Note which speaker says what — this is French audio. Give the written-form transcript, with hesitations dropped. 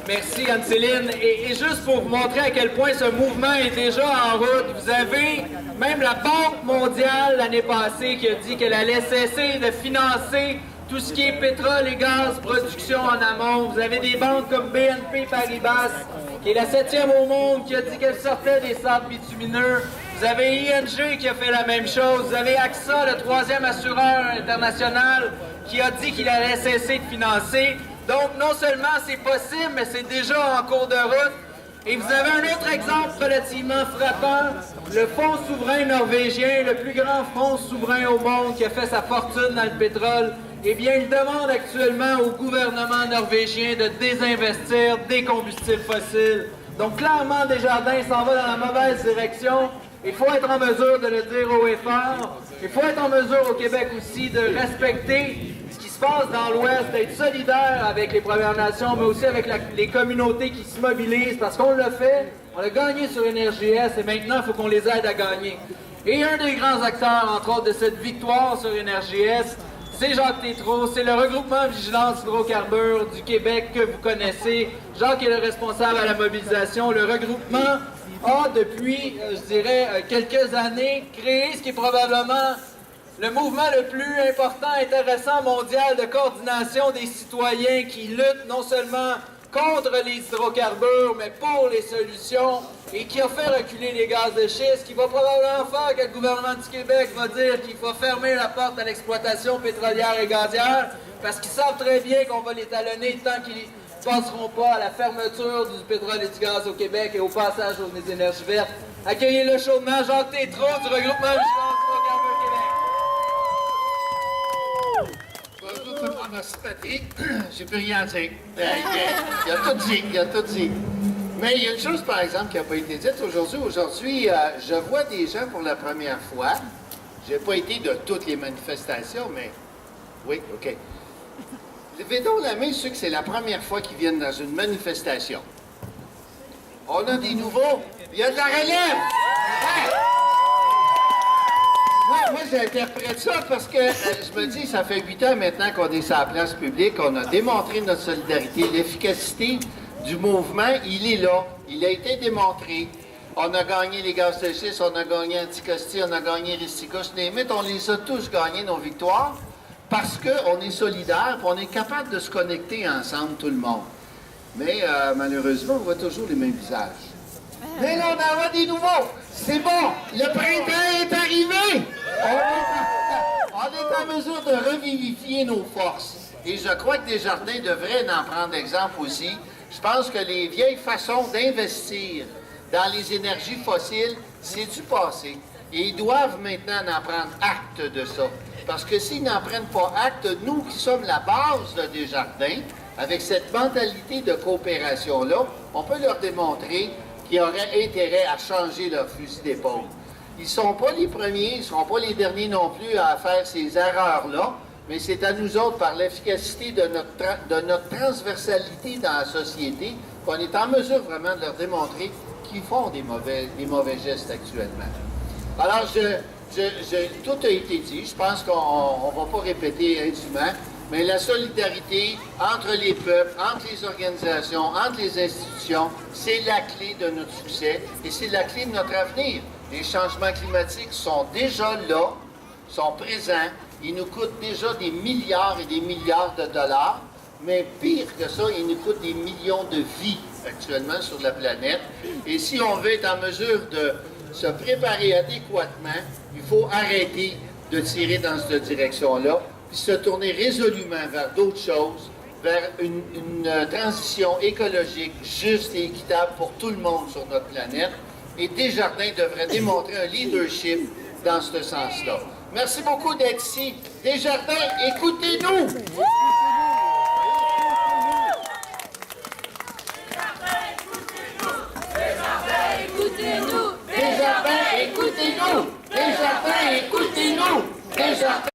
Speaker 1: Merci Anne-Céline. Et juste pour vous montrer à quel point ce mouvement est déjà en route, vous avez même la Banque mondiale l'année passée qui a dit qu'elle allait cesser de financer tout ce qui est pétrole et gaz, production en amont. Vous avez des banques comme BNP Paribas, qui est la 7e au monde, qui a dit qu'elle sortait des sables bitumineux. Vous avez ING qui a fait la même chose. Vous avez AXA, le 3e assureur international, qui a dit qu'il allait cesser de financer. Donc, non seulement c'est possible, mais c'est déjà en cours de route. Et vous avez un autre exemple relativement frappant, le Fonds souverain norvégien, le plus grand fonds souverain au monde qui a fait sa fortune dans le pétrole. Eh bien, il demande actuellement au gouvernement norvégien de désinvestir des combustibles fossiles. Donc, clairement, Desjardins s'en va dans la mauvaise direction. Il faut être en mesure de le dire haut et fort. Il faut être en mesure au Québec aussi de respecter ce qui se passe dans l'Ouest, d'être solidaire avec les Premières Nations, mais aussi avec les communautés qui se mobilisent, parce qu'on l'a fait, on a gagné sur NRJS et maintenant, il faut qu'on les aide à gagner. Et un des grands acteurs, entre autres, de cette victoire sur NRJS, c'est Jacques Tétrault, c'est le regroupement Vigilance Hydrocarbures du Québec que vous connaissez. Jacques est le responsable à la mobilisation. Le regroupement a, depuis, je dirais, quelques années, créé ce qui est probablement le mouvement le plus important, intéressant mondial de coordination des citoyens qui luttent non seulement contre les hydrocarbures, mais pour les solutions, et qui a fait reculer les gaz de schiste, qui va probablement faire que le gouvernement du Québec va dire qu'il faut fermer la porte à l'exploitation pétrolière et gazière, parce qu'ils savent très bien qu'on va les talonner tant qu'ils ne passeront pas à la fermeture du pétrole et du gaz au Québec et au passage aux énergies vertes. Accueillez-le chaudement, Jacques Tétrault du regroupement Vigilance Hydrocarbures Québec.
Speaker 2: Merci Patrick, j'ai plus rien à dire. Il a tout dit, il a tout dit. Mais il y a une chose, par exemple, qui n'a pas été dite aujourd'hui. Aujourd'hui, je vois des gens pour la première fois. Je n'ai pas été de toutes les manifestations, mais... Oui, OK. Levez donc la main ceux que c'est la première fois qu'ils viennent dans une manifestation. On a des nouveaux. Il y a de la relève! Hein? Moi, j'interprète ça parce que je me dis, ça fait 8 ans maintenant qu'on est sur la place publique, on a démontré notre solidarité, l'efficacité du mouvement, il est là, il a été démontré. On a gagné les gaz de schiste, on a gagné Anticosti, on a gagné Risticus, on les a tous gagnés, nos victoires, parce qu'on est solidaires, on est capable de se connecter ensemble, tout le monde. Mais malheureusement, on voit toujours les mêmes visages. Mais là, on en voit des nouveaux. C'est bon, le printemps est arrivé. On est en mesure de revivifier nos forces. Et je crois que Desjardins devrait en prendre exemple aussi. Je pense que les vieilles façons d'investir dans les énergies fossiles, c'est du passé. Et ils doivent maintenant en prendre acte de ça. Parce que s'ils n'en prennent pas acte, nous qui sommes la base de Desjardins, avec cette mentalité de coopération-là, on peut leur démontrer qu'ils auraient intérêt à changer leur fusil d'épaule. Ils ne sont pas les premiers, ils ne seront pas les derniers non plus à faire ces erreurs-là, mais c'est à nous autres, par l'efficacité de notre transversalité dans la société, qu'on est en mesure vraiment de leur démontrer qu'ils font des mauvais gestes actuellement. Alors, tout a été dit, je pense qu'on ne va pas répéter indûment, mais la solidarité entre les peuples, entre les organisations, entre les institutions, c'est la clé de notre succès et c'est la clé de notre avenir. Les changements climatiques sont déjà là, sont présents, ils nous coûtent déjà des milliards et des milliards de dollars, mais pire que ça, ils nous coûtent des millions de vies actuellement sur la planète. Et si on veut être en mesure de se préparer adéquatement, il faut arrêter de tirer dans cette direction-là, puis se tourner résolument vers d'autres choses, vers une transition écologique juste et équitable pour tout le monde sur notre planète. Et Desjardins devrait démontrer un leadership dans ce sens-là. Merci beaucoup d'être ici. Desjardins, écoutez-nous!